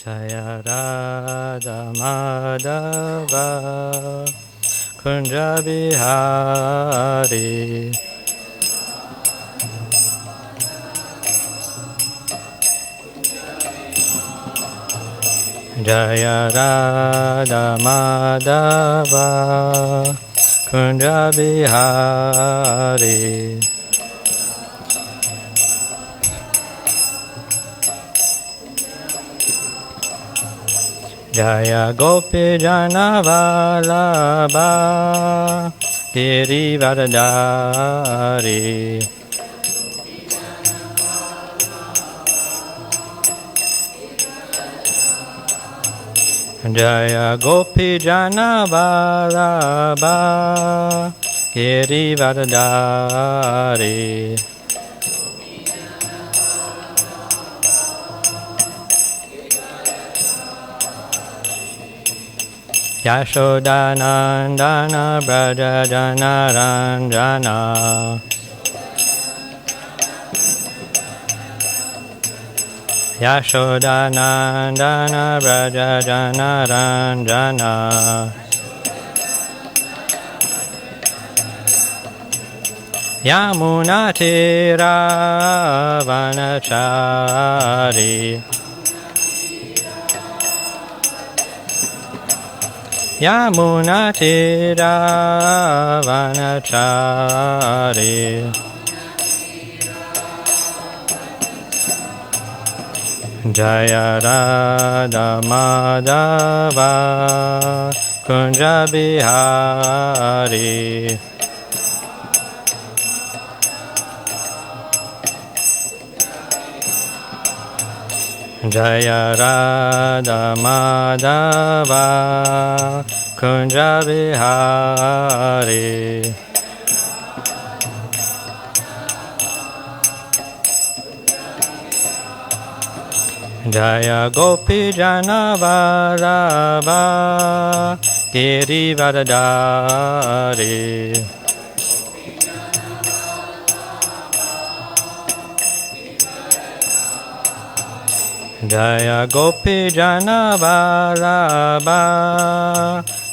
Jaya Radha Madhava Kunja Bihari Jaya Radha Madhava Kunja Bihari Jaya Gopi Jana Vallabha Girivardhari Jaya Gopi Jana Vallabha Girivardhari Yashodanandana Braja Jana Ranjana Yashodanandana Braja Jana Ranjana Yamuna Tira Vanachari Yamuna Tira Vanachari Jaya Radha Madhava Kunja Bihari Jaya Radha Madhava Kunja Bihari Jaya Gopi Jana Vallabha Girivardhari Jaya Gopi Jana Vallabha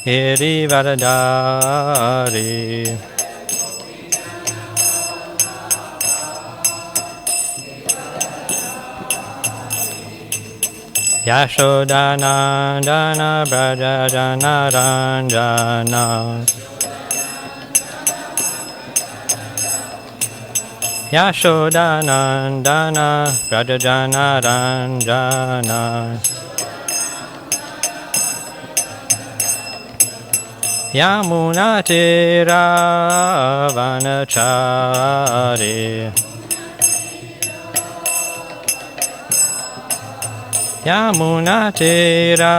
Girivardhari Yashodanandana Braja Jana Ranjana Yashodanandana Braja Jana Ranjana Yamuna Tira Vanachari Yamuna Tira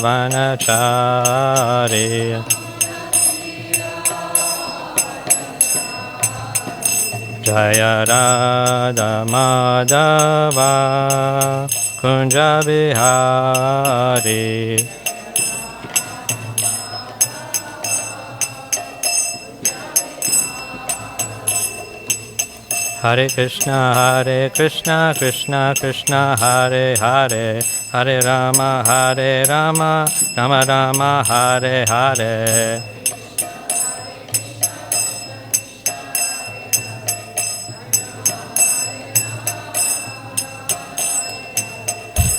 Vanachari Jaya Radha Madhava Kunja Bihari Hare Krishna Krishna Krishna Hare Hare Hare Rama Rama Rama Hare Hare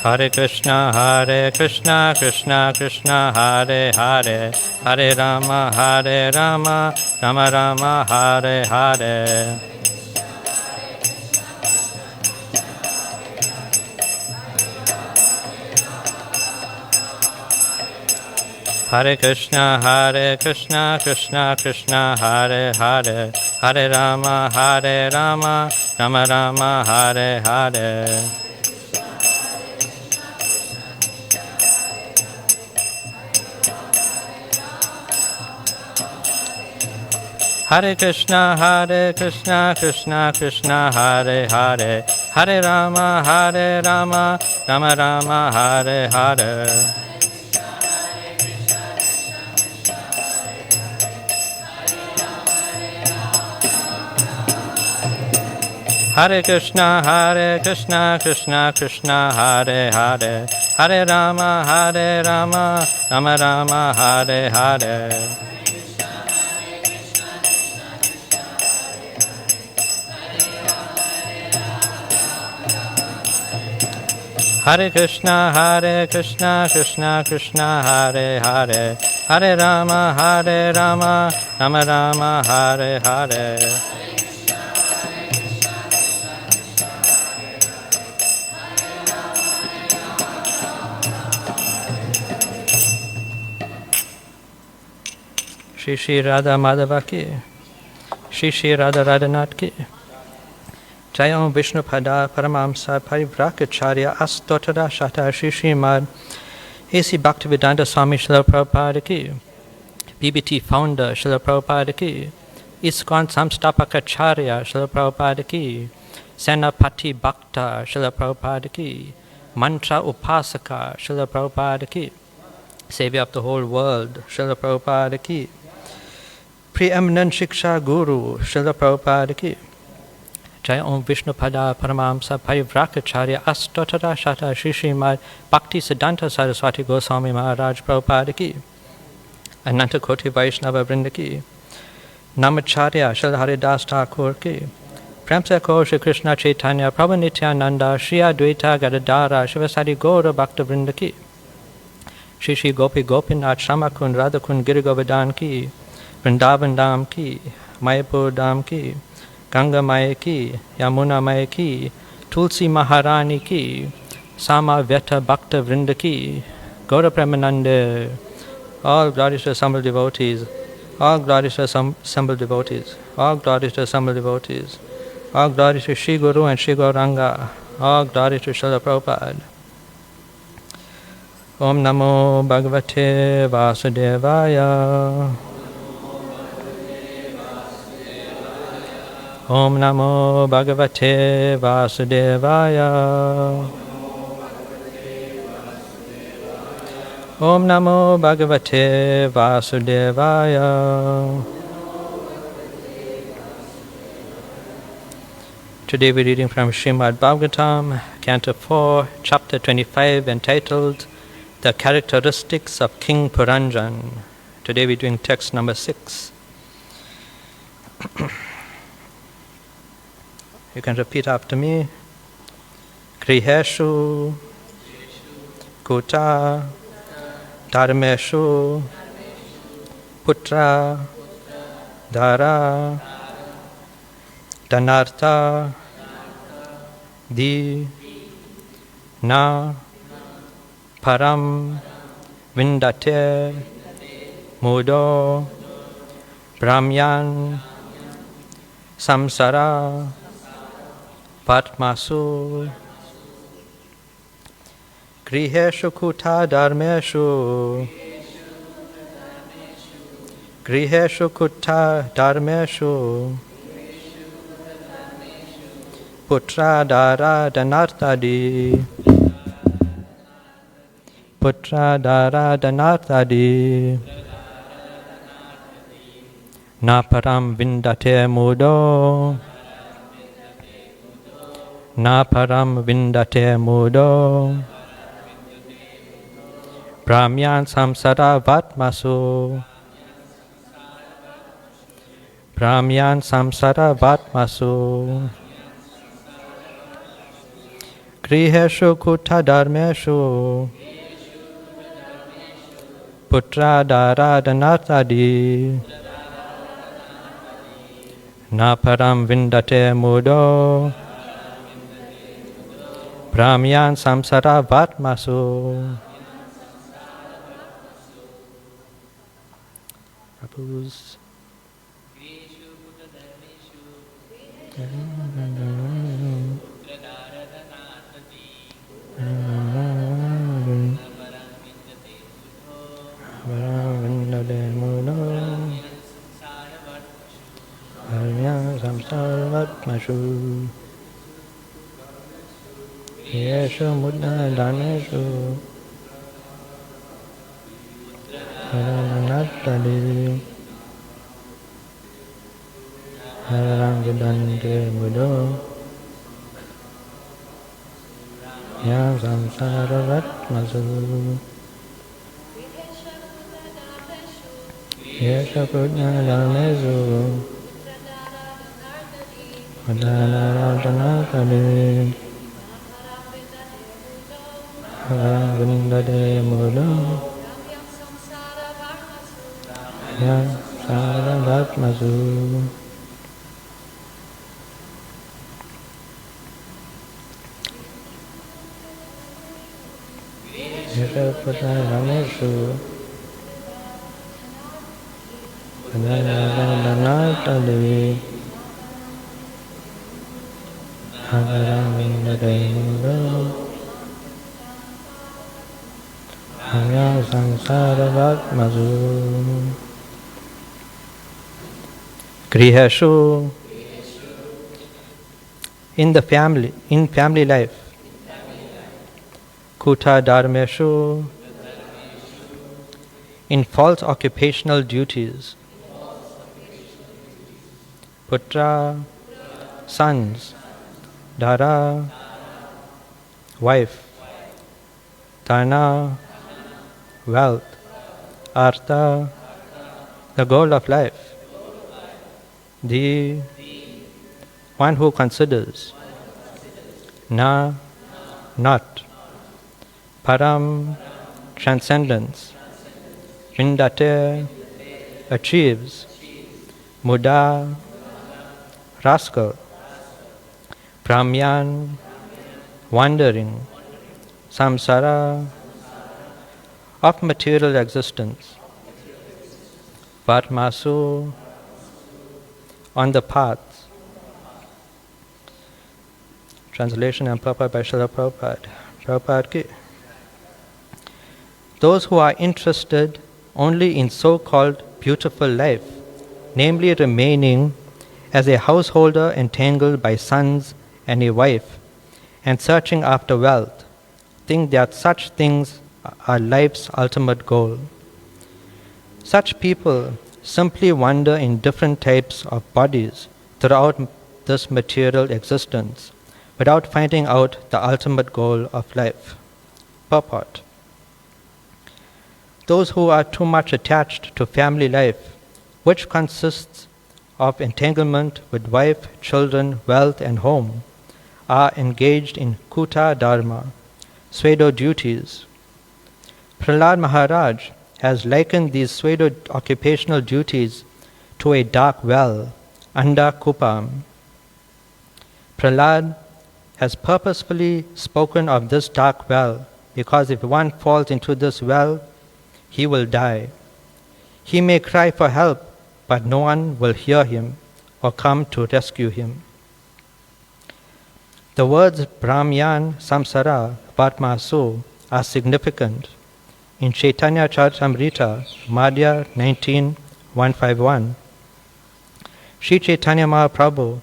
Hare Krishna Krishna Krishna Hare Hare Hare Rama Rama Rama Hare Hare Hare Krishna Krishna Krishna Hare Hare Hare Rama Rama Rama Hare Hare Hare Krishna Krishna Krishna Hare Hare Hare Rama Rama Rama Hare Hare Hare Krishna Krishna Krishna Hare Hare Hare Rama, Rama Rama, Hare Hare. Hare Krishna, Krishna Krishna, Hare Hare. Hare Rama, Rama Rama, Hare Hare. Shri Shri Radha Madhava ki, Shri Shri Radha Radhanath ki. Jayam Vishnu Pada Paramamsa Parivrakacharya Astotara Shata Shri Srimad A.C. Bhaktivedanta Swami Srila Prabhupada ki, BBT founder Srila Prabhupada ki, ISKCON Samstapakacharya Srila Prabhupada ki, Senapati Bhakta Srila Prabhupada ki, Mantra Upasaka Srila Prabhupada ki, Savior of the whole world Srila Prabhupada ki, Preeminent Shiksha Guru Srila Prabhupada ki. Jai Om Vishnu Pada Paramamsa Parivrakacharya Astotara Shata Shri Srimad Bhakti Siddhanta Saraswati Goswami Maharaj Prabhupada ki, Ananta Koti Vaishnava Vrinda ki, Namacharya Srila Haridas Thakur ki, Prem se Kaur Shri Krishna Chaitanya Prabhu Nityananda Shri Advaita Gadadara Shivasadi Gaura Bhakta Vrinda ki, Shri Shri Gopi Gopinath Shamakund Radhakund Giri Govardhan ki, Vrindavan Dham ki, Mayapur Dham ki, Ganga Maya ki, Yamuna Maya ki, Tulsi Maharani ki, Sama Vyata Bhakta Vrinda ki, Gaura Premanande, all glories to assembled devotees, all glories to assembled devotees, all glories to assembled devotees, all glories to Shri Guru and Shri Gauranga, all glories to Srila Prabhupada. Om Namo Bhagavate Vasudevaya. Om Namo Bhagavate Vasudevaya. Om Namo Bhagavate Vasudevaya. Today we're reading from Srimad Bhagavatam, Canto 4, Chapter 25, entitled The Characteristics of King Puranjan. Today we're doing text number 6. You can repeat after me. Griheshu, Kuta, Dharmeshu, Putra, Dhara, Dhanartha, Di, Na, Param, Vindate, Mudo, Brahmyan, Samsara, Patmasu, Griheshu Kuta Dharmeshu, Griheshu Kuta Dharmeshu, Putra Dhara Dhanarthadi, Putra Dhara Dhanarthadi, Naparam Vindate Mudo, Naparam Vindate Mudo, Brahmyan Samsara Vatmasu, Brahmyan Samsara Vatmasu, Griheshu Kuta Dharmeshu, Putra Dhara Dhanarthadi, Naparam Vindate Mudo, Brahmyan Samsara Vatmasu. Prabhu's Vatmashu Yeshu Muddha Dhaneshu Haranatadi Harangudante Mudo Ya samsara ratmasu Yesha putna dharmesu Adana rajanatani Vindade mudu Ya samsara ratmasu Yesha putna dharmesu Adana Grihashu in family life. Kuta dharmeshu in false occupational duties. Putra, sons, Dara, wife, Dana, wealth, Artha, the goal of life, the one who considers, Na, not, Param, transcendence, Vindate, achieves, Muda, rascal, Pramyan, wandering, Samsara, of material existence, Vatmasu, on the path. Translation and purport by Srila Prabhupada. Prabhupada ki. Those who are interested only in so-called beautiful life, namely remaining as a householder entangled by sons and a wife, and searching after wealth, think that such things are life's ultimate goal. Such people simply wander in different types of bodies throughout this material existence without finding out the ultimate goal of life. Purport. Those who are too much attached to family life, which consists of entanglement with wife, children, wealth, and home, are engaged in kuta dharma, pseudo duties. Prahlad Maharaj has likened these pseudo occupational duties to a dark well, anda kupam. Prahlad has purposefully spoken of this dark well because if one falls into this well, he will die. He may cry for help, but no one will hear him or come to rescue him. The words Brahmyan, Samsara, Vatmasu are significant. In Chaitanya Charitamrita, Madhya 19:151, Sri Chaitanya Mahaprabhu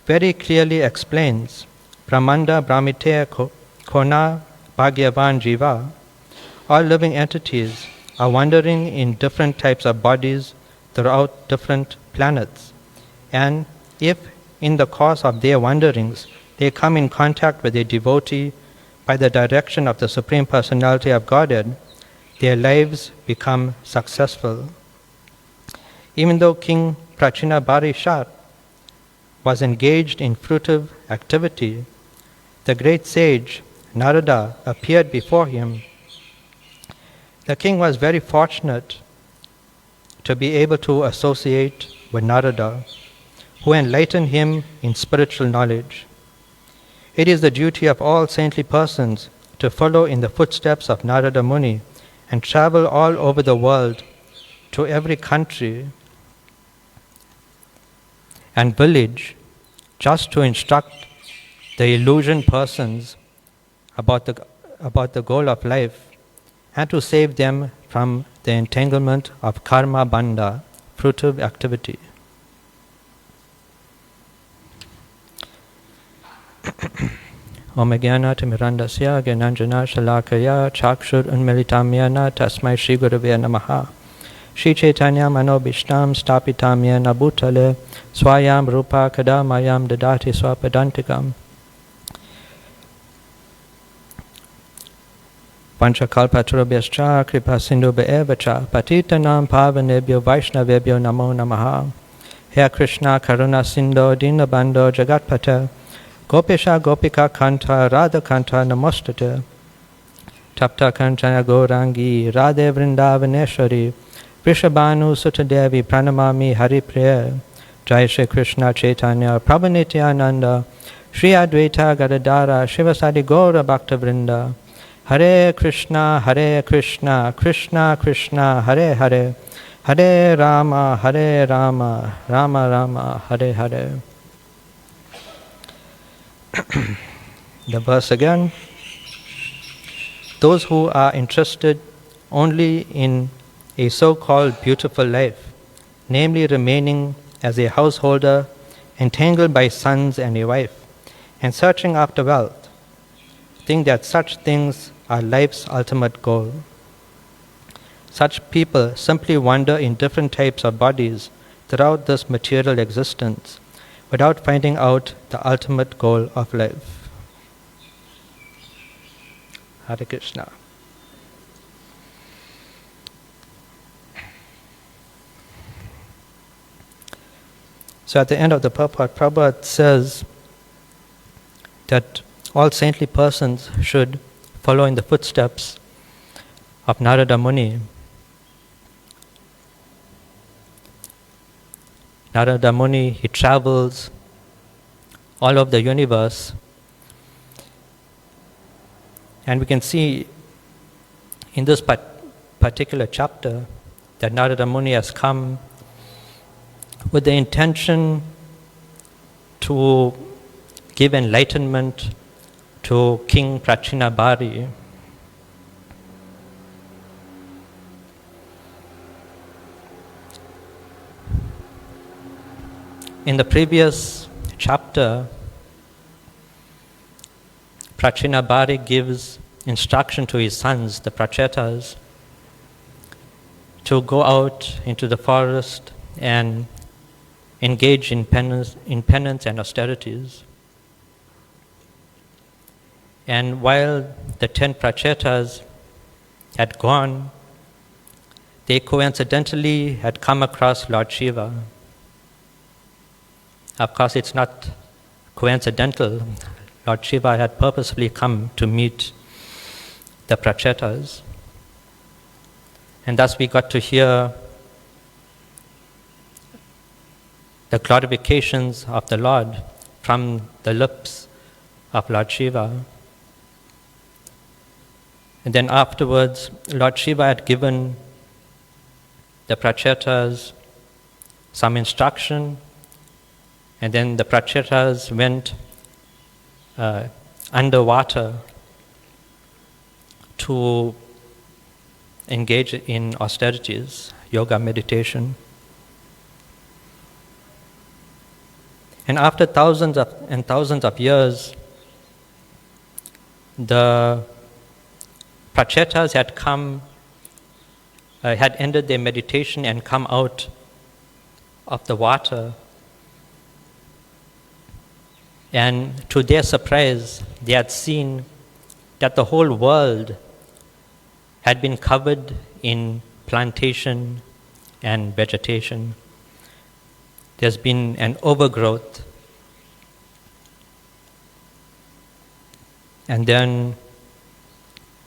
very clearly explains Brahmanda Brahmite Kona Bhagyavan Jiva. All living entities are wandering in different types of bodies throughout different planets. And if in the course of their wanderings they come in contact with a devotee by the direction of the Supreme Personality of Godhead, their lives become successful. Even though King Prachina Barishat was engaged in fruitive activity, the great sage Narada appeared before him. The king was very fortunate to be able to associate with Narada, who enlightened him in spiritual knowledge. It is the duty of all saintly persons to follow in the footsteps of Narada Muni and travel all over the world to every country and village just to instruct the illusioned persons about the goal of life and to save them from the entanglement of karma bandha, fruitive activity. Om Jnanat Mirandasya Gyananjana Shalakaya Chakshur Unmilitamyana Tasmai Shri Gurave Namaha. Shri Chaitanya Manobishtam Stapitamyana Bhutale Swayam Rupa Kadamayam Dadati Swapadantikam. Panchakalpatarubhyascha kripa sindhubhya eva cha patitanam pavanebhyo vaishnavebhyo namo namaha. He Krishna karuna sindho dinabandho jagatpata Gopesha gopika kanta radha kanta namostate Tapta kanchana gaurangi radhe vrindavaneshwari Vrishabhanu sutadevi pranamami haripriya Jai Shri Krishna Chaitanya Prabhu Nityananda Shri Advaita Gadadara Shivasadi Gaura Bhakta Vrinda Hare Krishna Krishna Krishna Hare Hare Hare Rama Rama Rama Hare Hare. The verse again. Those who are interested only in a so-called beautiful life, namely remaining as a householder entangled by sons and a wife, and searching after wealth, think that such things are life's ultimate goal. Such people simply wander in different types of bodies throughout this material existence without finding out the ultimate goal of life. Hare Krishna. So at the end of the purport, Prabhupada says that all saintly persons should follow in the footsteps of Narada Muni. Narada Muni, he travels all over the universe, and we can see in this particular chapter that Narada Muni has come with the intention to give enlightenment to King Prachinabhari. In the previous chapter, Prachinabhari gives instruction to his sons, the Prachetas, to go out into the forest and engage in penance and austerities. And while the 10 Prachetas had gone, they coincidentally had come across Lord Shiva. Of course, it's not coincidental. Lord Shiva had purposefully come to meet the Prachetas. And thus we got to hear the glorifications of the Lord from the lips of Lord Shiva. And then afterwards, Lord Shiva had given the Prachetas some instruction, and then the Prachetas went underwater to engage in austerities, yoga, meditation. And after thousands of years, the Prachetas had had ended their meditation and come out of the water. And to their surprise, they had seen that the whole world had been covered in plantation and vegetation. There's been an overgrowth. And then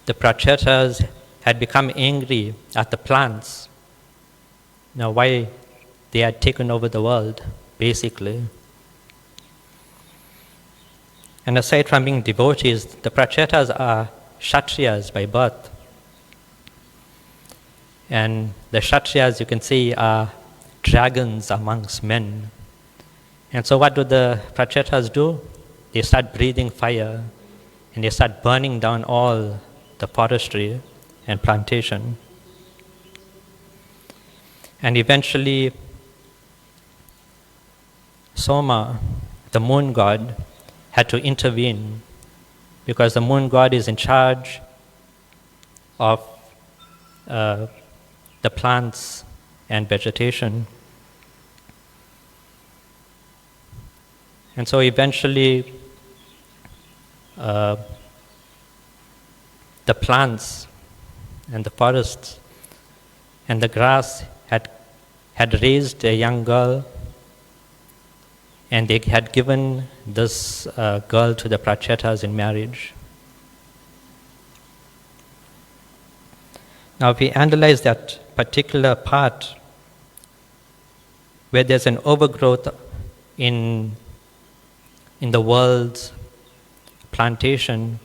the Prachetas had become angry at the plants. Now, why they had taken over the world, basically. And aside from being devotees, the Prachetas are Kshatriyas by birth. And the Kshatriyas, you can see, are dragons amongst men. And so what do the Prachetas do? They start breathing fire, and they start burning down all the forestry and plantation. And eventually, Soma, the moon god, had to intervene because the moon god is in charge of the plants and vegetation. And so eventually the plants and the forests and the grass had raised a young girl, and they had given this girl to the Prachetas in marriage. Now, if we analyze that particular part where there's an overgrowth in the world's plantation,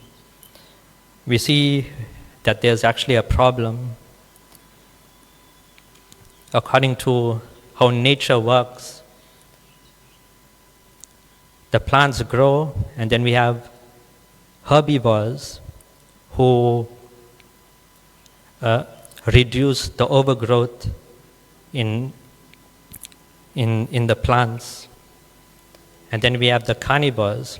we see that there's actually a problem. According to how nature works, the plants grow, and then we have herbivores who reduce the overgrowth in the plants. And then we have the carnivores.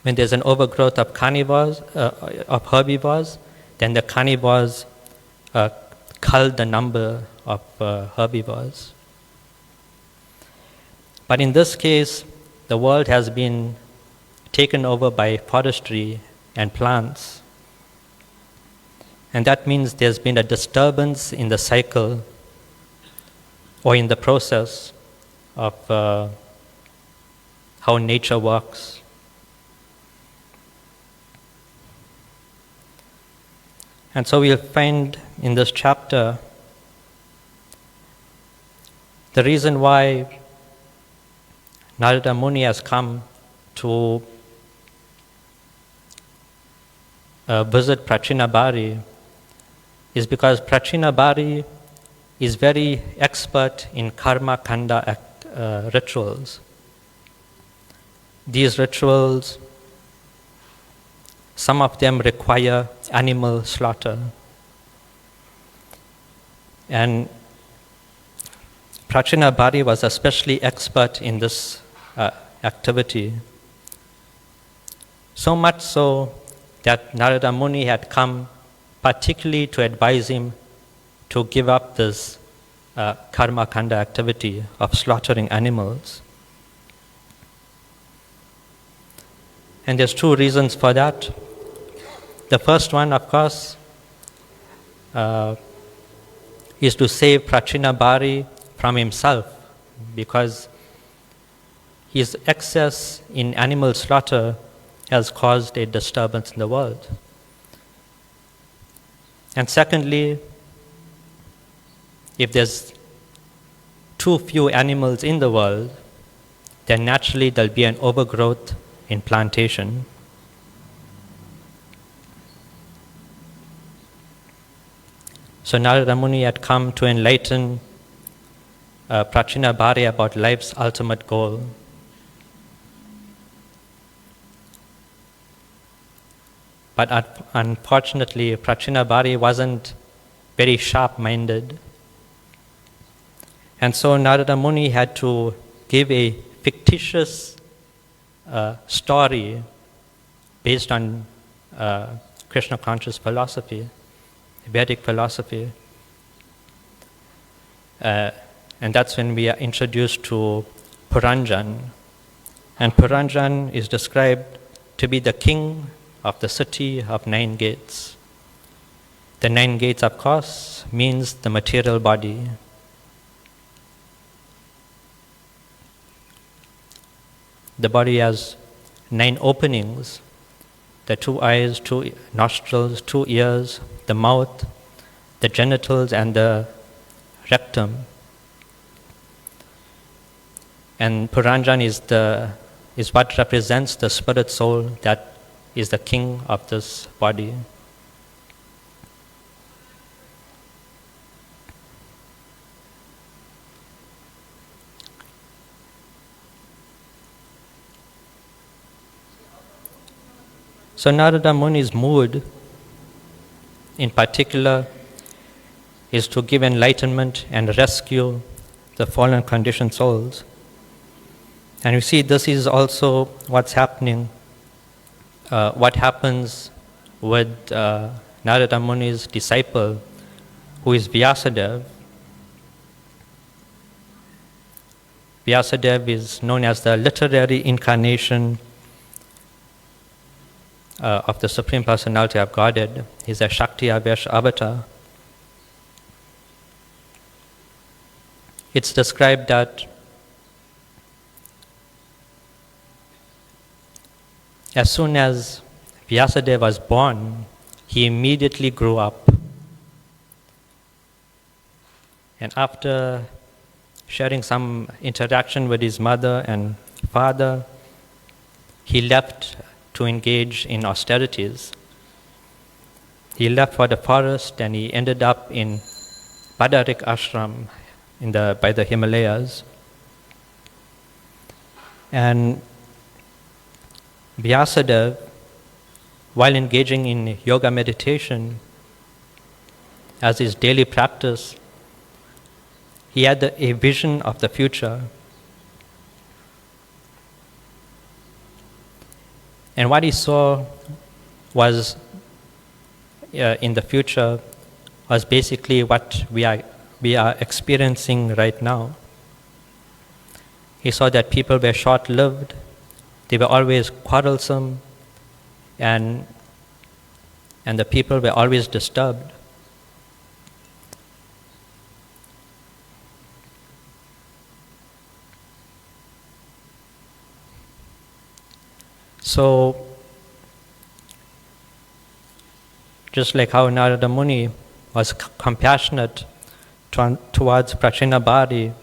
When there's an overgrowth of carnivores, of herbivores, then the carnivores cull the number of herbivores. But in this case, the world has been taken over by forestry and plants. And that means there's been a disturbance in the cycle or in the process of how nature works. And so we'll find in this chapter the reason why Narada Muni has come to visit Prachinabhari is because Prachinabhari is very expert in karma kanda rituals. These rituals, some of them require animal slaughter. And Prachinabhari was especially expert in this activity. So much so that Narada Muni had come particularly to advise him to give up this karma kanda activity of slaughtering animals. And there's two reasons for that. The first one, of course, is to save Prachinabhari from himself, because his excess in animal slaughter has caused a disturbance in the world. And secondly, if there's too few animals in the world, then naturally there'll be an overgrowth in plantation. So Narada Muni had come to enlighten Prachinabhari about life's ultimate goal. But unfortunately, Prachinabhari wasn't very sharp-minded. And so Narada Muni had to give a fictitious story based on Krishna conscious philosophy, Vedic philosophy. And that's when we are introduced to Puranjan. And Puranjan is described to be the king of the city of 9 gates. The 9 gates, of course, means the material body. The body has 9 openings: the 2 eyes, 2 nostrils, 2 ears, the mouth, the genitals, and the rectum. And Puranjan is what represents the spirit soul that is the king of this body. So Narada Muni's mood, in particular, is to give enlightenment and rescue the fallen conditioned souls. And you see, this is also what's happening, what happens with Narada Muni's disciple, who is Vyasadeva. Vyasadeva is known as the literary incarnation of the Supreme Personality of Godhead. He's a Shakti Avesh avatar. It's described that as soon as Vyasadeva was born, he immediately grew up. And after sharing some interaction with his mother and father, he left to engage in austerities. He left for the forest and he ended up in Badarik Ashram by the Himalayas. And Vyasadeva, while engaging in yoga meditation as his daily practice, he had a vision of the future. And what he saw was in the future was basically what we are experiencing right now. He saw that people were short-lived, they were always quarrelsome, and the people were always disturbed. So, just like how Narada Muni was compassionate towards Prachinabhari,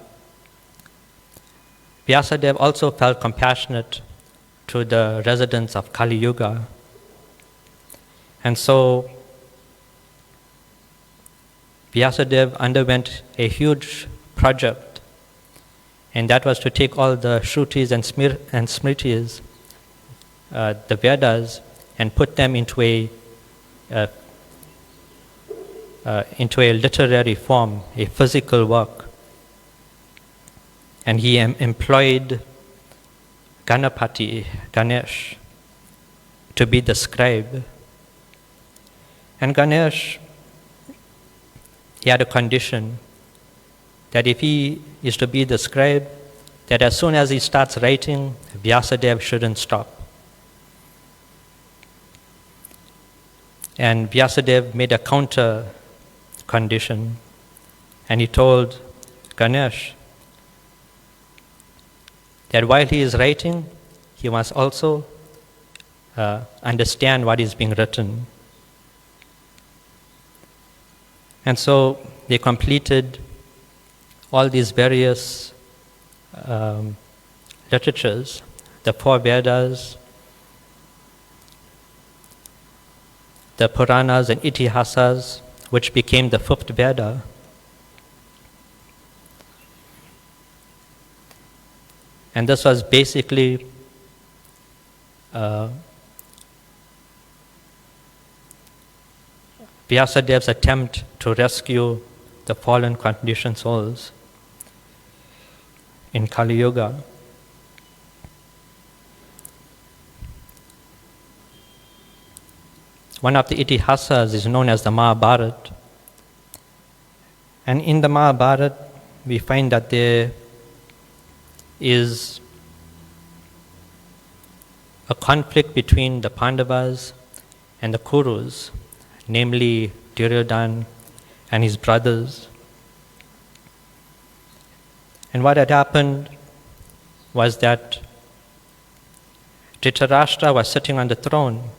Vyasadeva also felt compassionate to the residents of Kali Yuga. And so, Vyasadeva underwent a huge project, and that was to take all the Shrutis and Smritis, the Vedas, and put them into a literary form, a physical work. And he employed Ganesh, to be the scribe. And Ganesh, he had a condition that if he is to be the scribe, that as soon as he starts writing, Vyasadeva shouldn't stop. And Vyasadeva made a counter condition, and he told Ganesh that while he is writing, he must also understand what is being written. And so they completed all these various literatures, the 4 Vedas, the Puranas and Itihasas, which became the 5th Veda. And this was basically Vyasadeva's attempt to rescue the fallen conditioned souls in Kali Yuga. One of the Itihasas is known as the Mahabharata. And in the Mahabharata, we find that there is a conflict between the Pandavas and the Kurus, namely Duryodhana and his brothers. And what had happened was that Dhritarashtra was sitting on the throne,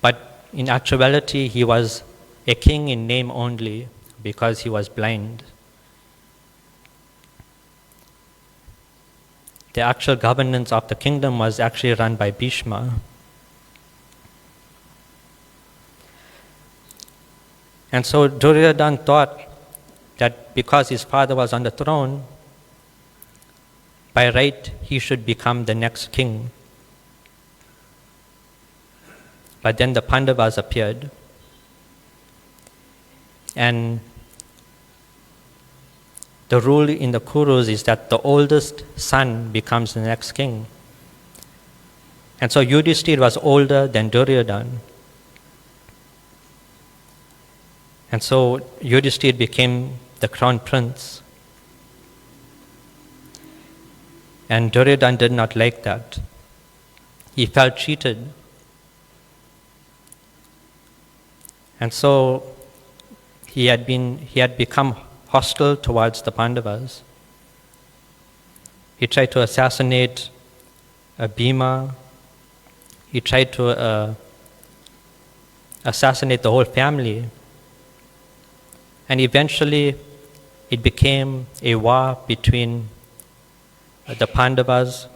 but in actuality he was a king in name only because he was blind. The actual governance of the kingdom was actually run by Bhishma. And so Duryodhana thought that because his father was on the throne, by right he should become the next king. But then the Pandavas appeared, and the rule in the Kurus is that the oldest son becomes the next king. And so Yudhishthira was older than Duryodhana. And so Yudhishthira became the crown prince. And Duryodhana did not like that. he felt cheated. And so he had become hostile towards the Pandavas. He tried to assassinate Bhima. He tried to assassinate the whole family. And eventually it became a war between the Pandavas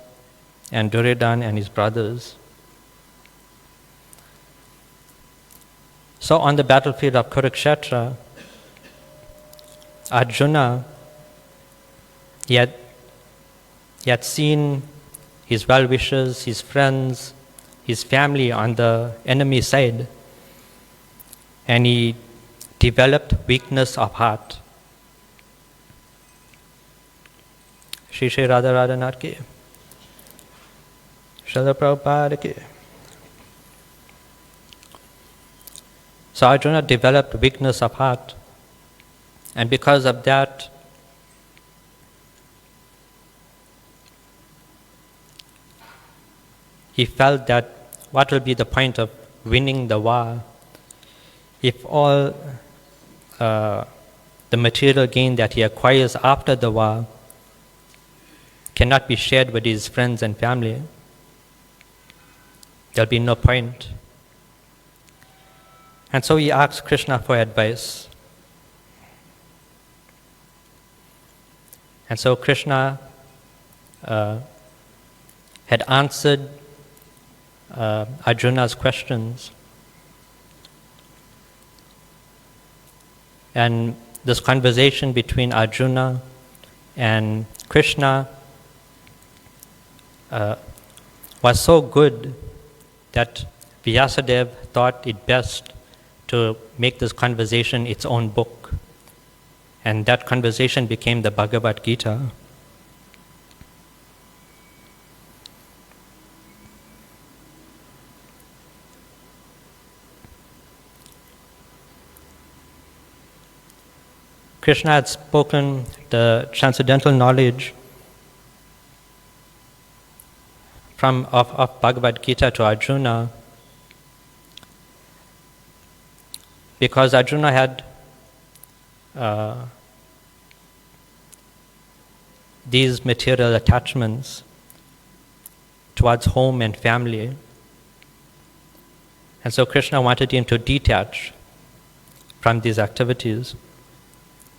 and Duryodhana and his brothers. So on the battlefield of Kurukshetra, Arjuna, he had seen his well-wishers, his friends, his family on the enemy side, and he developed weakness of heart. Shri Shri Radha Radhanath ki, Srila Prabhupada ki. So Arjuna developed weakness of heart, and because of that, he felt that what will be the point of winning the war if all the material gain that he acquires after the war cannot be shared with his friends and family. There'll be no point. And so he asked Krishna for advice. And so Krishna had answered Arjuna's questions. And this conversation between Arjuna and Krishna was so good that Vyasadeva thought it best to make this conversation its own book. And that conversation became the Bhagavad Gita. Krishna had spoken the transcendental knowledge of Bhagavad Gita to Arjuna because Arjuna had these material attachments towards home and family. And so Krishna wanted him to detach from these activities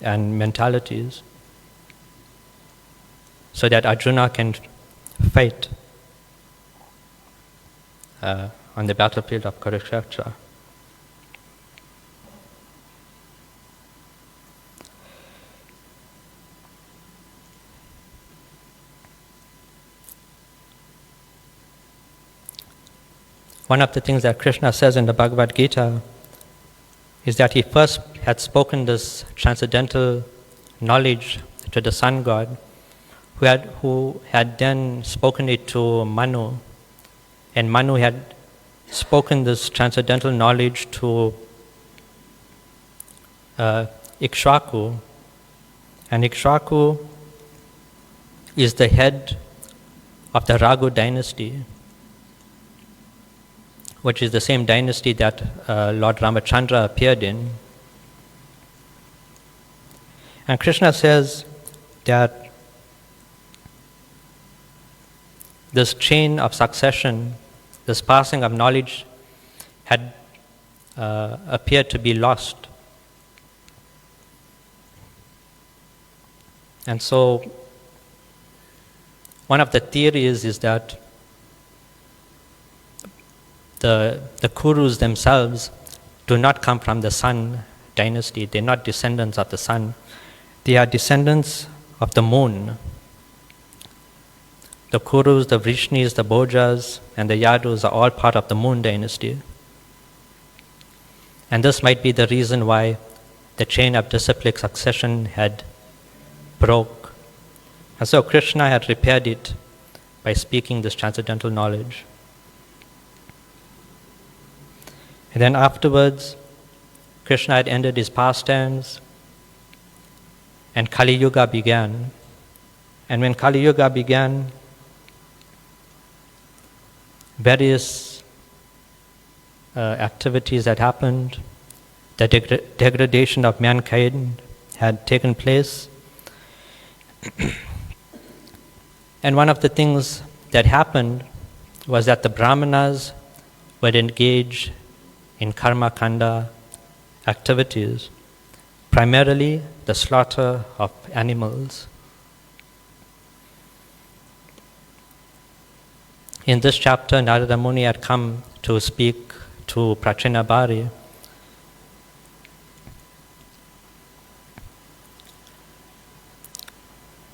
and mentalities so that Arjuna can fight on the battlefield of Kurukshetra. One of the things that Krishna says in the Bhagavad Gita is that he first had spoken this transcendental knowledge to the sun god, who had then spoken it to Manu, and Manu had spoken this transcendental knowledge to Ikshvaku, and Ikshvaku is the head of the Raghu dynasty, which is the same dynasty that Lord Ramachandra appeared in. And Krishna says that this chain of succession, this passing of knowledge, had appeared to be lost. And so one of the theories is that the Kurus themselves do not come from the sun dynasty. They're not descendants of the sun. They are descendants of the moon. The Kurus, the Vrishnis, the Bhojas, and the Yadus are all part of the moon dynasty. And this might be the reason why the chain of disciplic succession had broke. And so Krishna had repaired it by speaking this transcendental knowledge. And then afterwards, Krishna had ended his pastimes, and Kali Yuga began. And when Kali Yuga began, various activities that happened, the degradation of mankind had taken place. And one of the things that happened was that the Brahmanas would engage in karma kanda activities, primarily the slaughter of animals. In this chapter, Narada Muni had come to speak to Prachinabhari.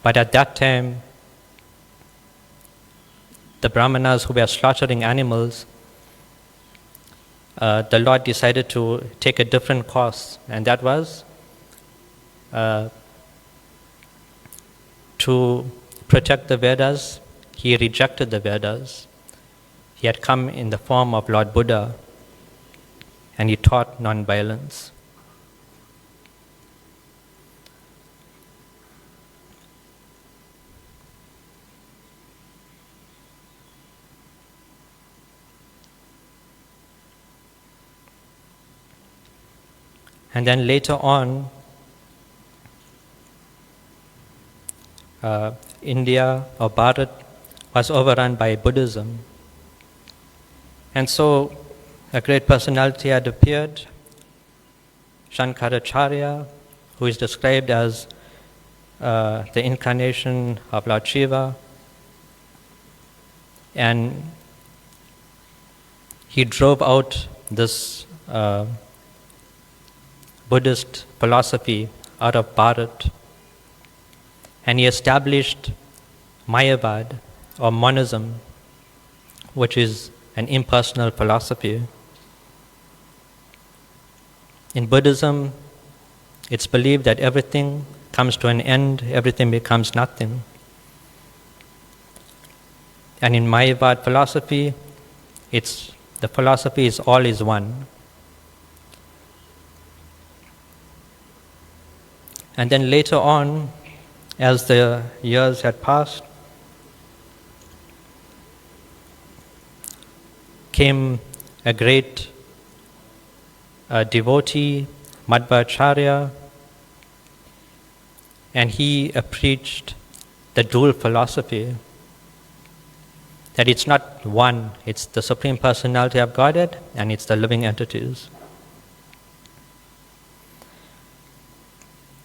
But at that time, the Brahmanas who were slaughtering animals, the Lord decided to take a different course, and that was to protect the Vedas. He rejected the Vedas. He had come in the form of Lord Buddha, and he taught non-violence. And then later on, India or Bharat was overrun by Buddhism. And so a great personality had appeared, Shankaracharya, who is described as the incarnation of Lord Shiva. And he drove out this Buddhist philosophy out of Bharat, and he established Mayavad or monism, which is an impersonal philosophy. In Buddhism, it's believed that everything comes to an end, everything becomes nothing. And in Mayavad philosophy, the philosophy is all is one. And then later on, as the years had passed, came a great devotee, Madhvacharya, and he preached the dual philosophy, that it's not one, it's the Supreme Personality of Godhead and it's the living entities.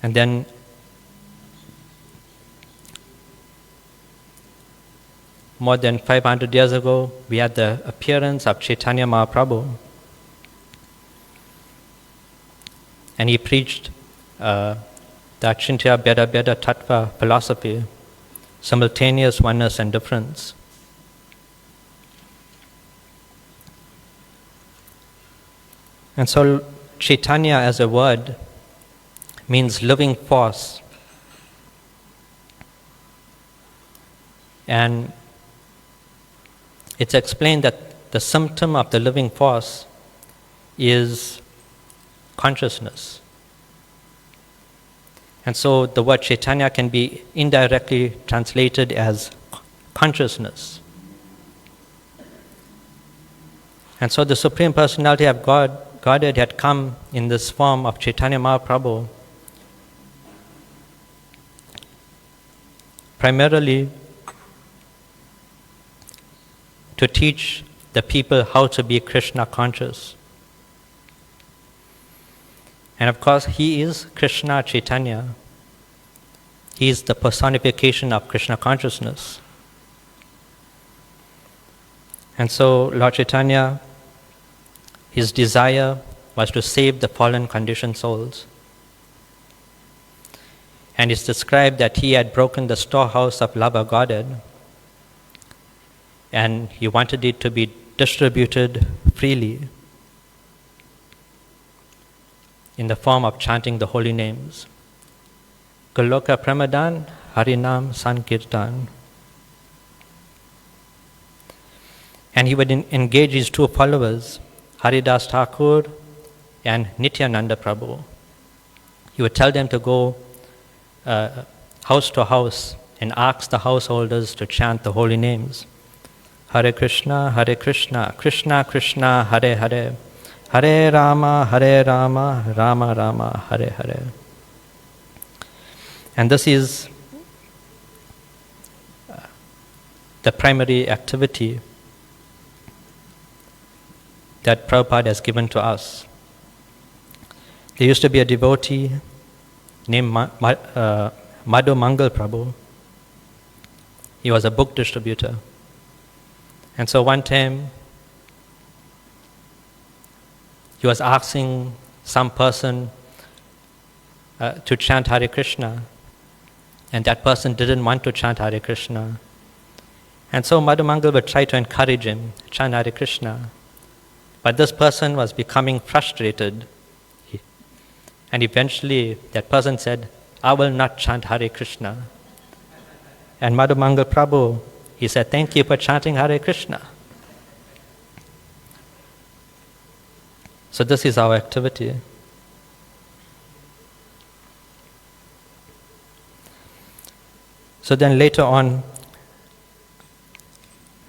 And then more than 500 years ago, we had the appearance of Chaitanya Mahaprabhu. And he preached the Achintya Bheda Bheda Tattva philosophy, simultaneous oneness and difference. And so Chaitanya as a word means living force. And it's explained that the symptom of the living force is consciousness. And so the word Chaitanya can be indirectly translated as consciousness. And so the Supreme Personality of Godhead had come in this form of Chaitanya Mahaprabhu, primarily to teach the people how to be Krishna conscious. And of course, he is Krishna Chaitanya. He is the personification of Krishna consciousness. And so Lord Chaitanya, his desire was to save the fallen conditioned souls. And it's described that he had broken the storehouse of love of Godhead, and he wanted it to be distributed freely in the form of chanting the holy names. Goloka Pramadan Harinam Sankirtan. And he would engage his two followers, Haridas Thakur and Nityananda Prabhu. He would tell them to go house to house and ask the householders to chant the holy names. Hare Krishna, Krishna Krishna, Hare Hare, Hare Rama, Rama Rama, Hare Hare. And this is the primary activity that Prabhupada has given to us. There used to be a devotee named Madhu Mangal Prabhu. He was a book distributor. And so one time, he was asking some person to chant Hare Krishna, and that person didn't want to chant Hare Krishna. And so Madhu Mangal would try to encourage him, chant Hare Krishna. But this person was becoming frustrated. And eventually, that person said, I will not chant Hare Krishna. And Madhu Mangal Prabhu, he said, thank you for chanting Hare Krishna. So this is our activity. So then later on,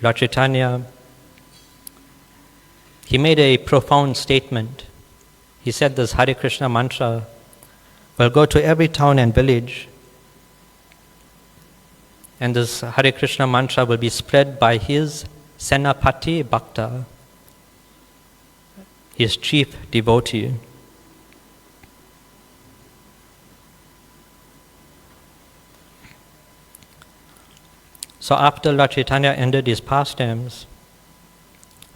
Lord Chaitanya, he made a profound statement. He said this Hare Krishna mantra will go to every town and village, and this Hare Krishna mantra will be spread by his Senapati Bhakta, his chief devotee. So after Lord Chaitanya ended his pastimes,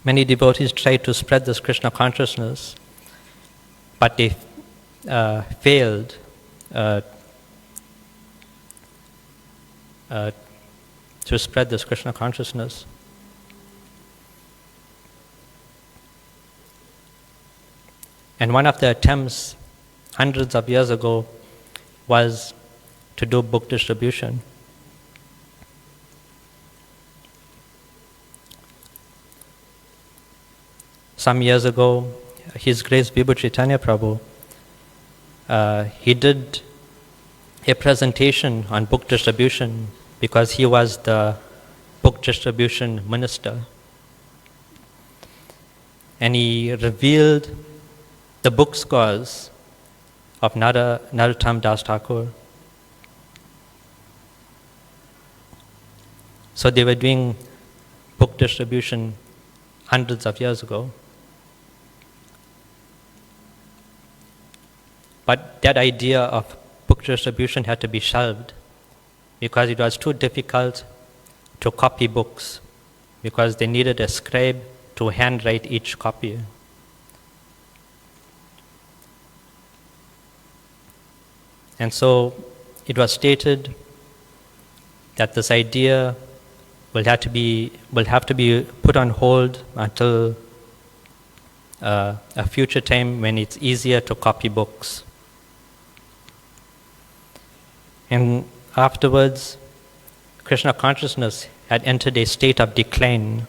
many devotees tried to spread this Krishna consciousness, but they failed to spread this Krishna consciousness. And one of the attempts hundreds of years ago was to do book distribution. Some years ago, His Grace Vibhu Chaitanya Prabhu, he did a presentation on book distribution because he was the book distribution minister. And he revealed the book scores of Narottam Das Thakur. So they were doing book distribution hundreds of years ago. But that idea of book distribution had to be shelved because it was too difficult to copy books, because they needed a scribe to handwrite each copy. And so it was stated that this idea will have to be put on hold until a future time when it's easier to copy books. And afterwards, Krishna consciousness had entered a state of decline.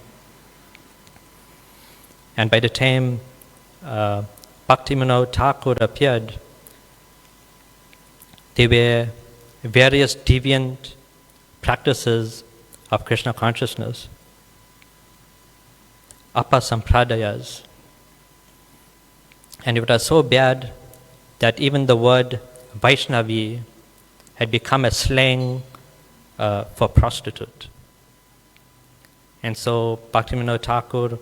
And by the time Bhaktivinoda Thakur appeared, there were various deviant practices of Krishna consciousness, apasampradayas. And it was so bad that even the word Vaishnavi had become a slang for prostitute. And so Bhaktivinoda Thakur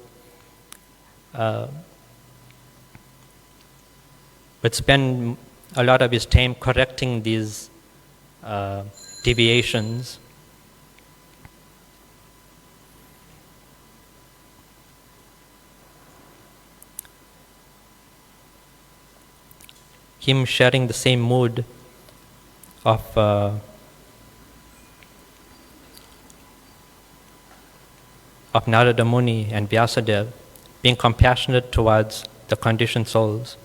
would spend a lot of his time correcting these deviations. Him sharing the same mood of Narada Muni and Vyasadeva, being compassionate towards the conditioned souls.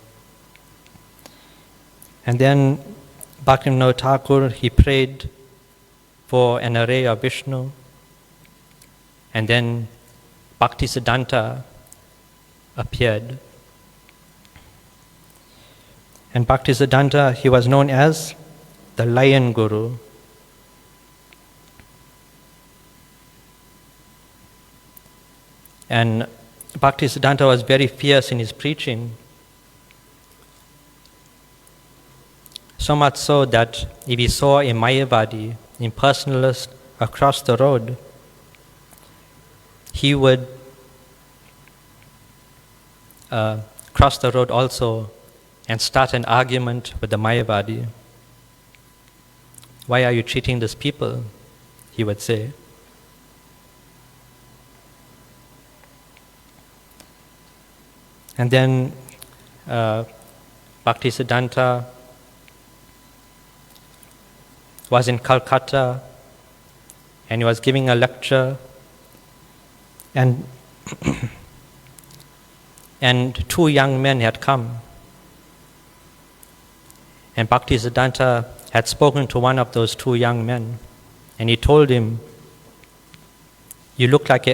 And then Bhaktivinoda Thakur, he prayed for an array of Vishnu, and then Bhaktisiddhanta appeared. And Bhaktisiddhanta, he was known as the Lion Guru. And Bhaktisiddhanta was very fierce in his preaching. So much so that if he saw a Mayavadi, impersonalist, across the road, he would cross the road also and start an argument with the Mayavadi. Why are you cheating these people? He would say. And then Bhaktisiddhanta was in Calcutta and he was giving a lecture, and and two young men had come, and Bhaktisiddhanta had spoken to one of those two young men, and he told him, "You look like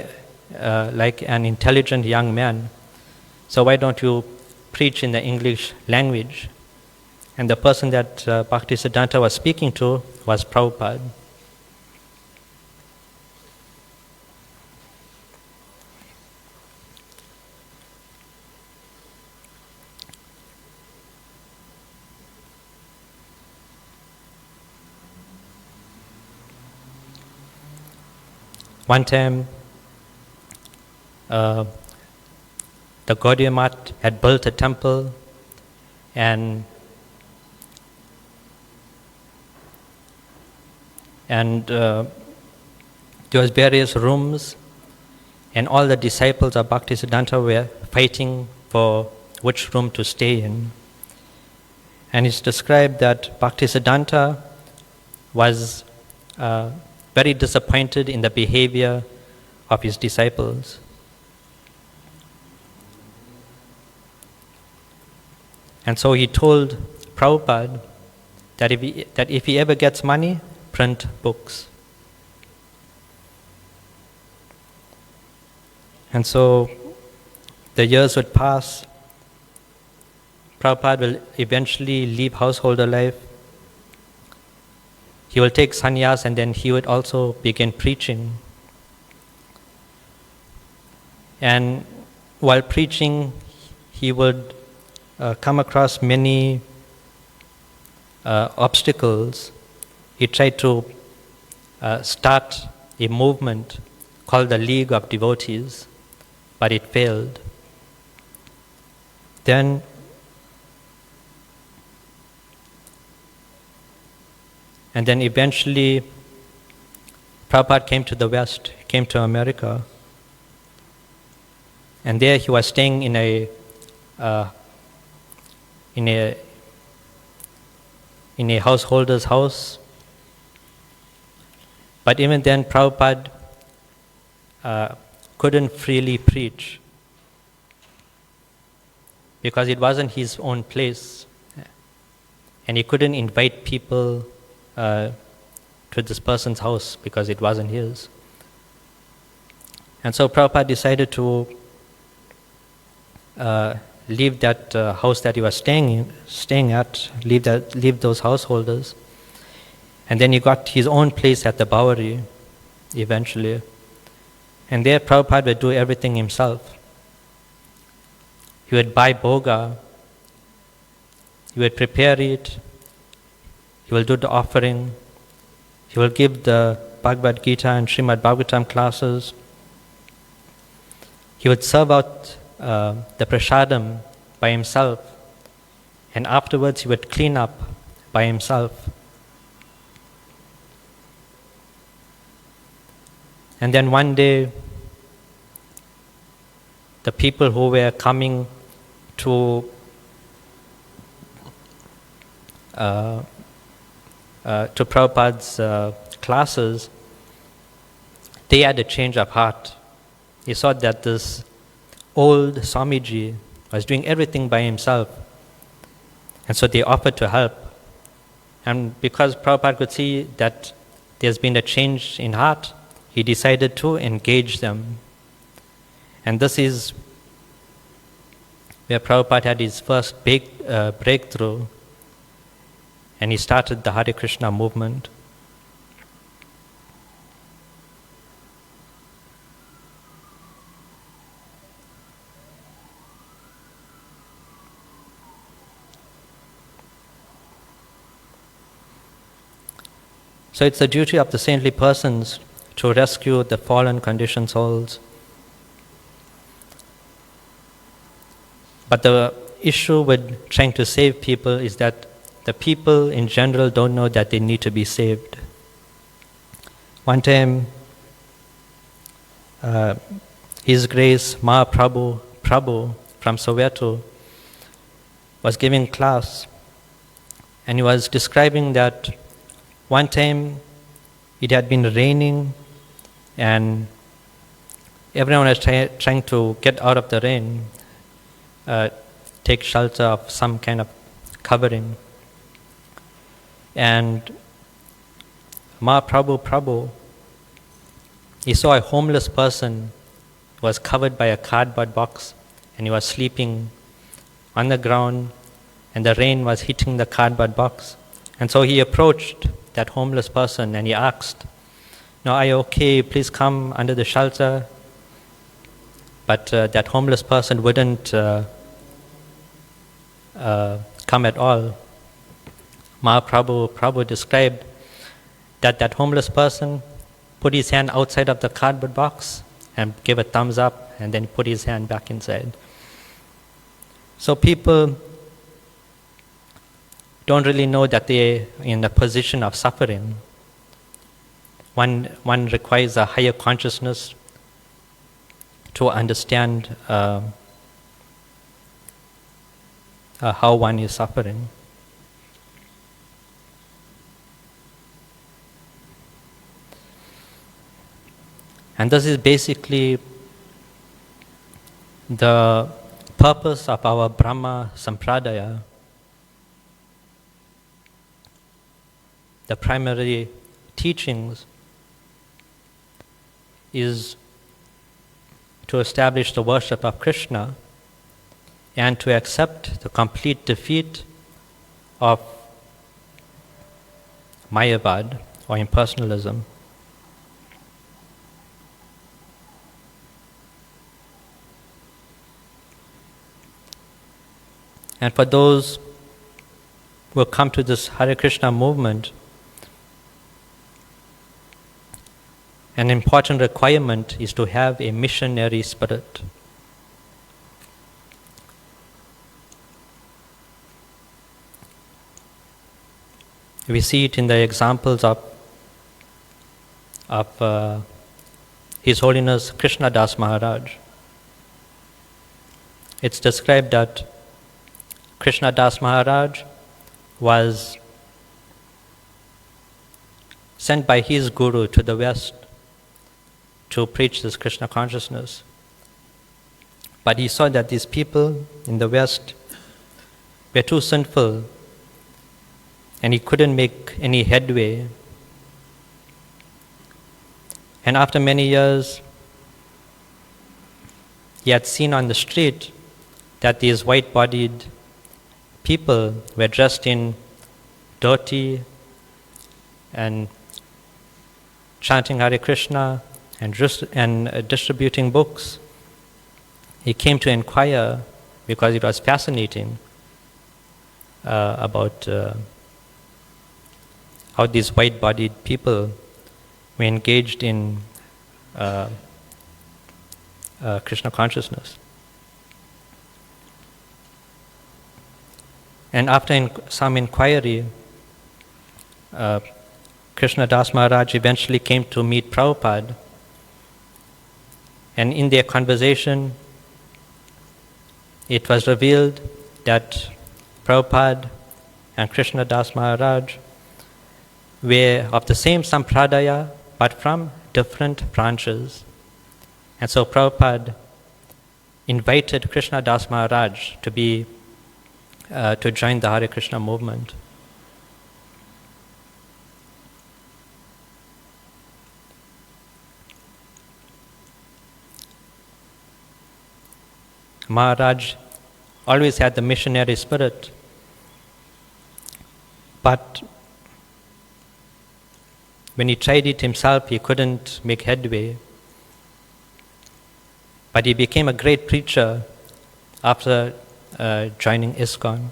an intelligent young man, so why don't you preach in the English language?" And the person that Bhaktisiddhanta was speaking to was Prabhupada. One time, the Gaudiya Math had built a temple, and there was various rooms, and all the disciples of Bhaktisiddhanta were fighting for which room to stay in. And it's described that Bhaktisiddhanta was very disappointed in the behavior of his disciples. And so he told Prabhupada that if he ever gets money, print books. And so the years would pass. Prabhupada will eventually leave householder life. He will take sannyas, and then he would also begin preaching. And while preaching, he would come across many obstacles. He tried to start a movement called the League of Devotees, but it failed. Then eventually Prabhupada came to the West, came to America, and there he was staying in a householder's house. But even then, Prabhupada couldn't freely preach because it wasn't his own place, and he couldn't invite people to this person's house because it wasn't his. And so Prabhupada decided to leave that house that he was staying at, leave those householders. And then he got his own place at the Bowery eventually. And there Prabhupada would do everything himself. He would buy boga, he would prepare it, he will do the offering, he will give the Bhagavad Gita and Srimad Bhagavatam classes. He would serve out the prasadam by himself, and afterwards he would clean up by himself. And then one day, the people who were coming to Prabhupada's classes, they had a change of heart. They saw that this old Swamiji was doing everything by himself, and so they offered to help. And because Prabhupada could see that there's been a change in heart, he decided to engage them. And this is where Prabhupada had his first big breakthrough, and he started the Hare Krishna movement. So it's the duty of the saintly persons to rescue the fallen conditioned souls. But the issue with trying to save people is that the people in general don't know that they need to be saved. One time, His Grace Mahaprabhu from Soweto was giving class, and he was describing that one time it had been raining and everyone was trying to get out of the rain, take shelter of some kind of covering. And Mahaprabhu, he saw a homeless person who was covered by a cardboard box, and he was sleeping on the ground, and the rain was hitting the cardboard box. And so he approached that homeless person and he asked, "No, are you okay? Please come under the shelter." But that homeless person wouldn't come at all. Mahaprabhu described that homeless person put his hand outside of the cardboard box and gave a thumbs up, and then put his hand back inside. So people don't really know that they're in a position of suffering. One requires a higher consciousness to understand how one is suffering. And this is basically the purpose of our Brahma Sampradaya. The primary teachings is to establish the worship of Krishna and to accept the complete defeat of Mayavad or impersonalism. And for those who have come to this Hare Krishna movement, an important requirement is to have a missionary spirit. We see it in the examples of His Holiness Krishna Das Maharaj. It's described that Krishna Das Maharaj was sent by his guru to the West to preach this Krishna consciousness. But he saw that these people in the West were too sinful and he couldn't make any headway. And after many years, he had seen on the street that these white-bodied people were dressed in dhoti and chanting Hare Krishna and distributing books. He came to inquire because it was fascinating about how these white-bodied people were engaged in Krishna consciousness. And after some inquiry, Krishna Das Maharaj eventually came to meet Prabhupada. And in their conversation, it was revealed that Prabhupada and Krishna Das Maharaj were of the same sampradaya, but from different branches. And so Prabhupada invited Krishna Das Maharaj to join the Hare Krishna movement. Maharaj always had the missionary spirit, but when he tried it himself, he couldn't make headway. But he became a great preacher after joining ISKCON.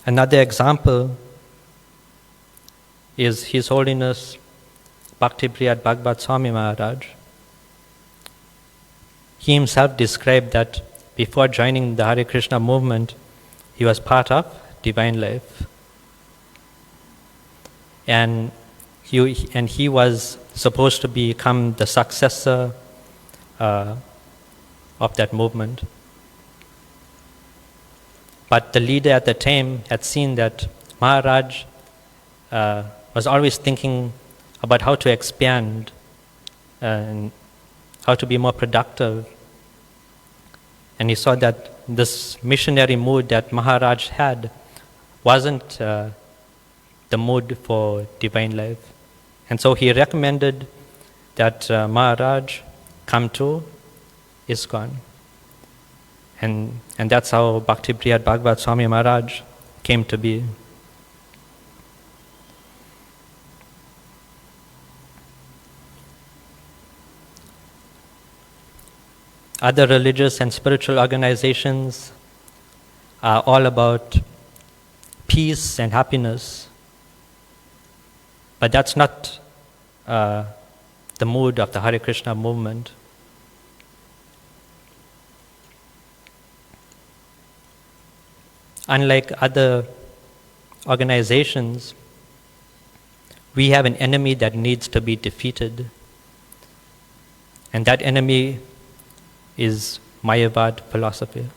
Another example is His Holiness Bhakti-Priyad Bhagavad Swami Maharaj. He himself described that before joining the Hare Krishna movement, he was part of Divine Life. And he was supposed to become the successor of that movement. But the leader at the time had seen that Maharaj was always thinking about how to expand and how to be more productive. And he saw that this missionary mood that Maharaj had wasn't the mood for Divine Life. And so he recommended that Maharaj come to ISKCON. And that's how Bhakti-Priyad Bhagavad Swami Maharaj came to be. Other religious and spiritual organizations are all about peace and happiness. But that's not the mood of the Hare Krishna movement. Unlike other organizations, we have an enemy that needs to be defeated. And that enemy is Mayavad philosophy.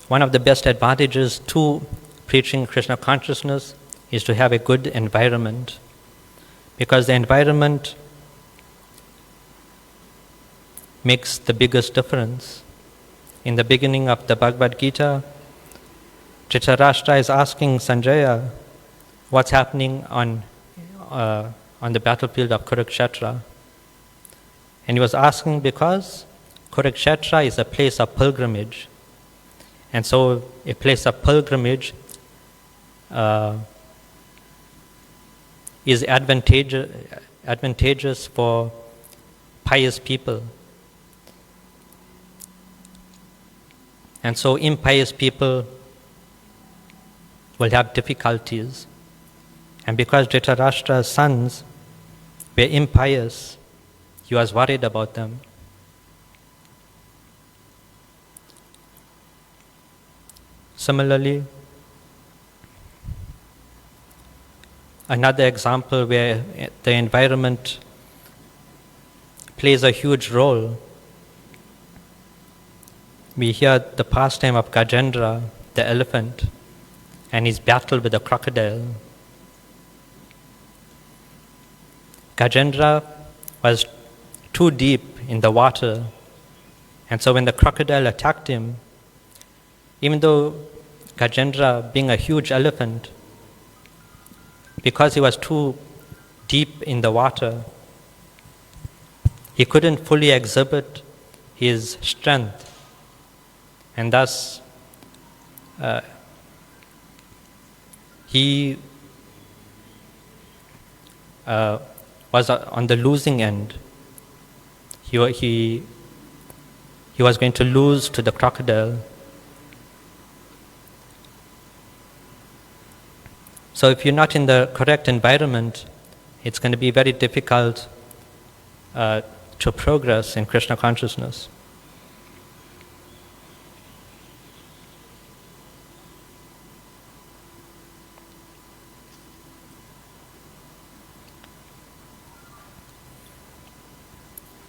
One of the best advantages to preaching Krishna consciousness is to have a good environment, because the environment makes the biggest difference. In the beginning of the Bhagavad Gita, Dhritarashtra is asking Sanjaya what's happening on the battlefield of Kurukshetra. And he was asking because Kurukshetra is a place of pilgrimage. And so a place of pilgrimage is advantageous for pious people. And so impious people will have difficulties. And because Dhritarashtra's sons were impious, he was worried about them. Similarly, another example where the environment plays a huge role, we hear the pastime of Gajendra, the elephant, and his battle with the crocodile. Gajendra was too deep in the water, and so when the crocodile attacked him, even though Gajendra, being a huge elephant, because he was too deep in the water, he couldn't fully exhibit his strength. And thus, he was on the losing end. He was going to lose to the crocodile. So if you're not in the correct environment, it's going to be very difficult to progress in Krishna consciousness.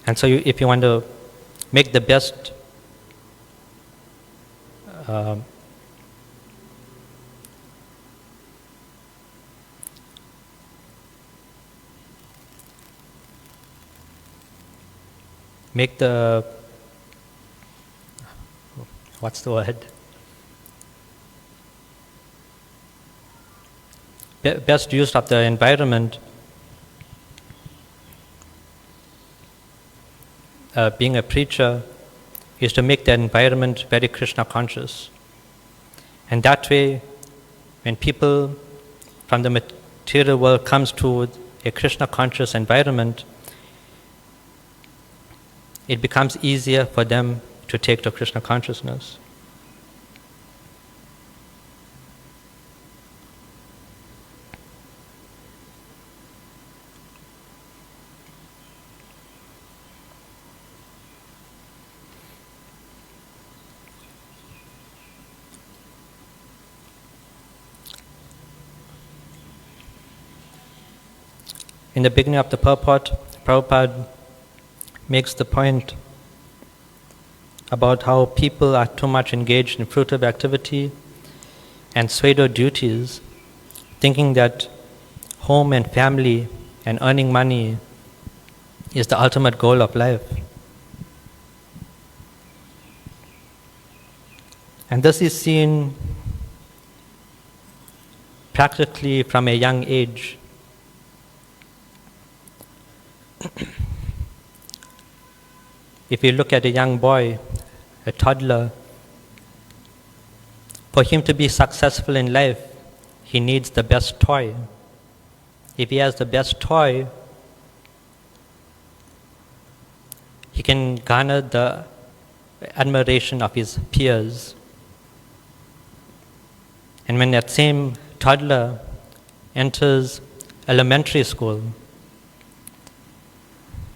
And so if you want to make the best make the, what's the word? Best use of the environment, being a preacher, is to make the environment very Krishna conscious. And that way, when people from the material world comes to a Krishna conscious environment, it becomes easier for them to take to Krishna consciousness. In the beginning of the purport, Prabhupada makes the point about how people are too much engaged in fruitive activity and pseudo duties, thinking that home and family and earning money is the ultimate goal of life. And this is seen practically from a young age. If you look at a young boy, a toddler, for him to be successful in life, he needs the best toy. If he has the best toy, he can garner the admiration of his peers. And when that same toddler enters elementary school,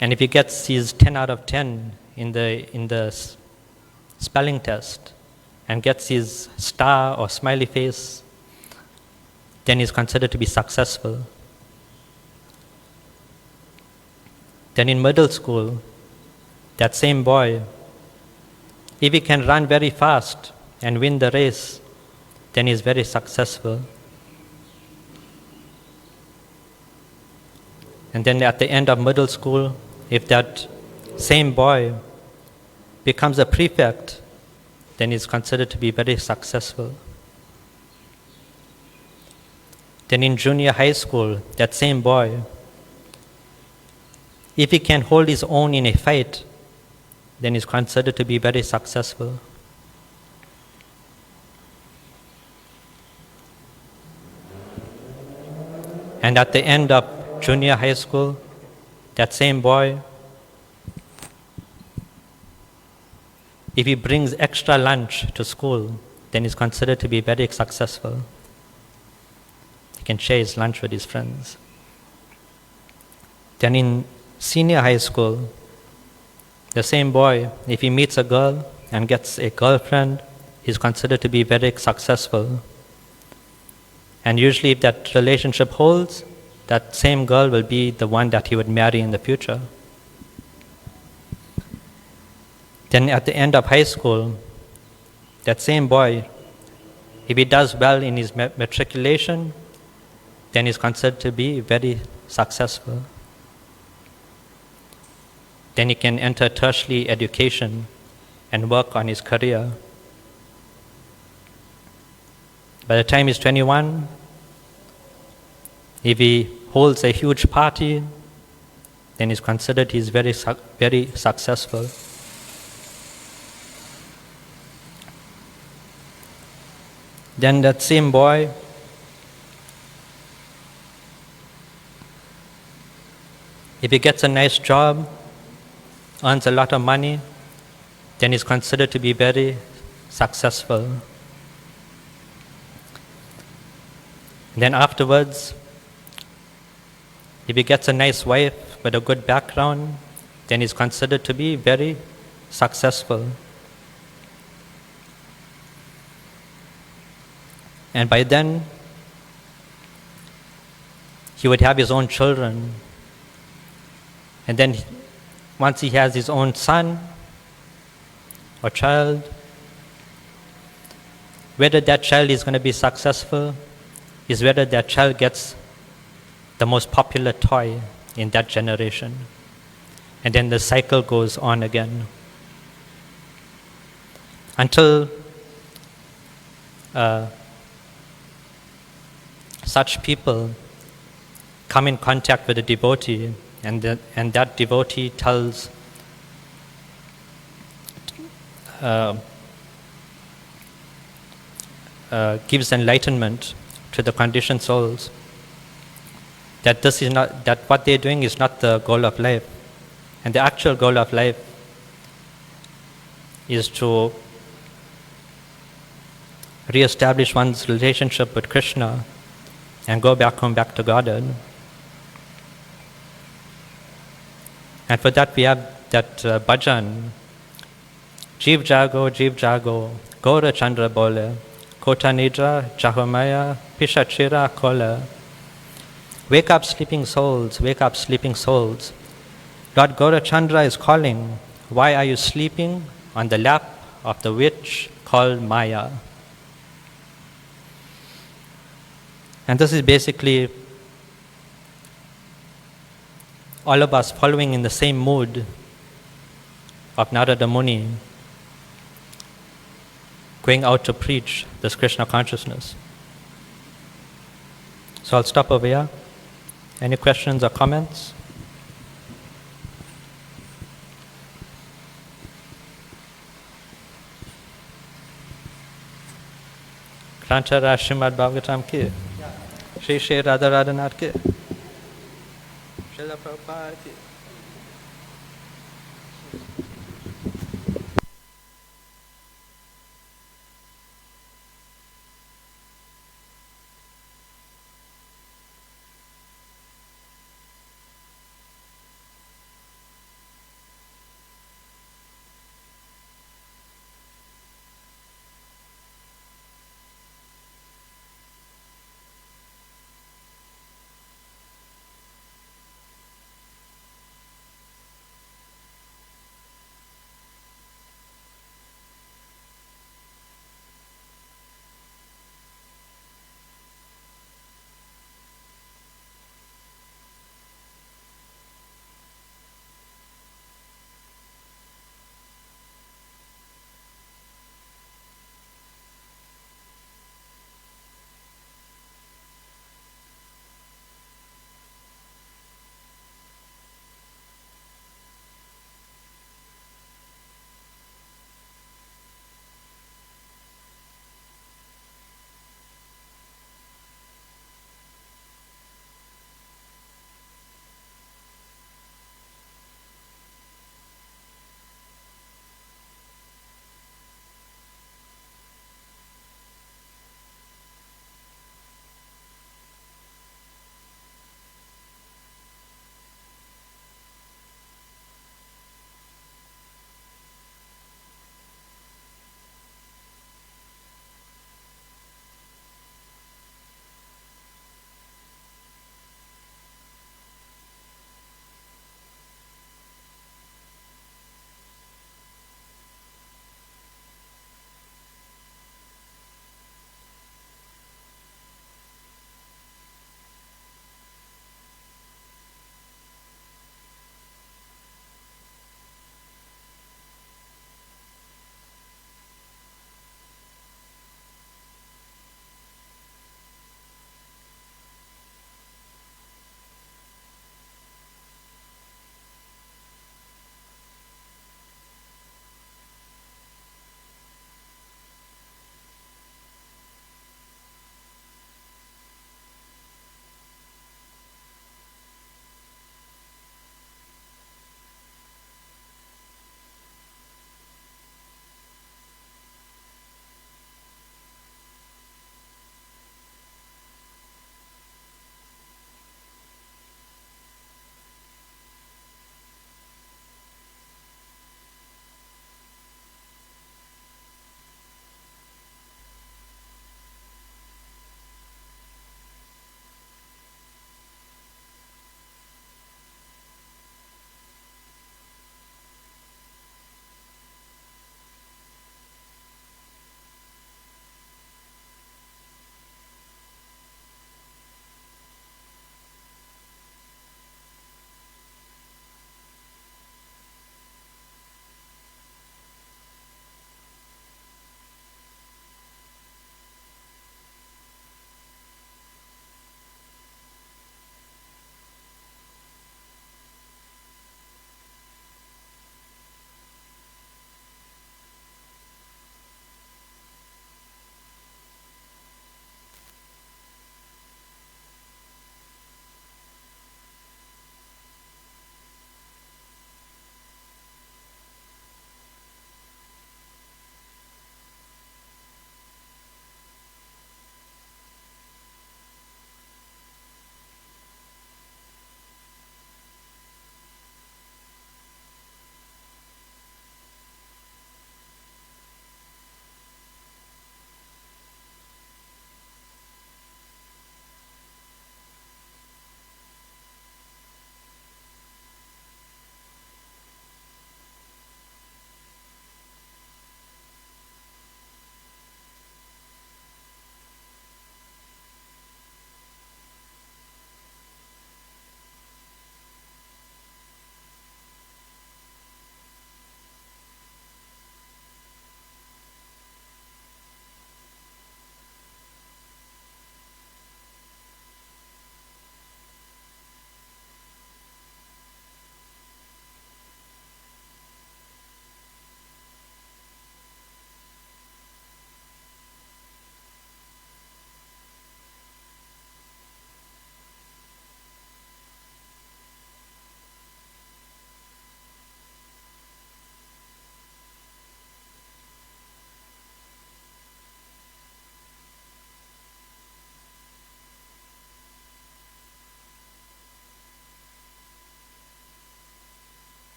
and if he gets his 10 out of 10 in the spelling test and gets his star or smiley face, then he's considered to be successful. Then in middle school, that same boy, if he can run very fast and win the race, then he's very successful. And then at the end of middle school, if that same boy becomes a prefect, then he's considered to be very successful. Then in junior high school, that same boy, if he can hold his own in a fight, then he's considered to be very successful. And at the end of junior high school, that same boy, if he brings extra lunch to school, then he's considered to be very successful. He can share his lunch with his friends. Then in senior high school, the same boy, if he meets a girl and gets a girlfriend, he's considered to be very successful. And usually if that relationship holds, that same girl will be the one that he would marry in the future. Then at the end of high school, that same boy, if he does well in his matriculation, then he's considered to be very successful. Then he can enter tertiary education and work on his career. By the time he's 21, if he holds a huge party, then he's considered he's very successful. Then that same boy, if he gets a nice job, earns a lot of money, then he's considered to be very successful. Then afterwards, if he gets a nice wife with a good background, then he's considered to be very successful. And by then, he would have his own children. And then once he has his own son or child, whether that child is going to be successful is whether that child gets the most popular toy in that generation. And then the cycle goes on again. Until such people come in contact with a devotee, and that devotee tells gives enlightenment to the conditioned souls. that this is not, that what they're doing is not the goal of life. And the actual goal of life is to re-establish one's relationship with Krishna and go back home, back to Godhead. And for that we have that bhajan, Jeev Jago, Gaura Chandra Bole, Kota Nidra, Jahomaya, Pishachira Kola. Wake up, sleeping souls, wake up, sleeping souls. Lord Gaurachandra is calling. Why are you sleeping on the lap of the witch called Maya? And this is basically all of us following in the same mood of Narada Muni, going out to preach this Krishna consciousness. So I'll stop over here. Any questions or comments? Grantara Srimad Bhagavatam ki, Shri Shri Radha Radhanath ki, Srila Prabhupada ki.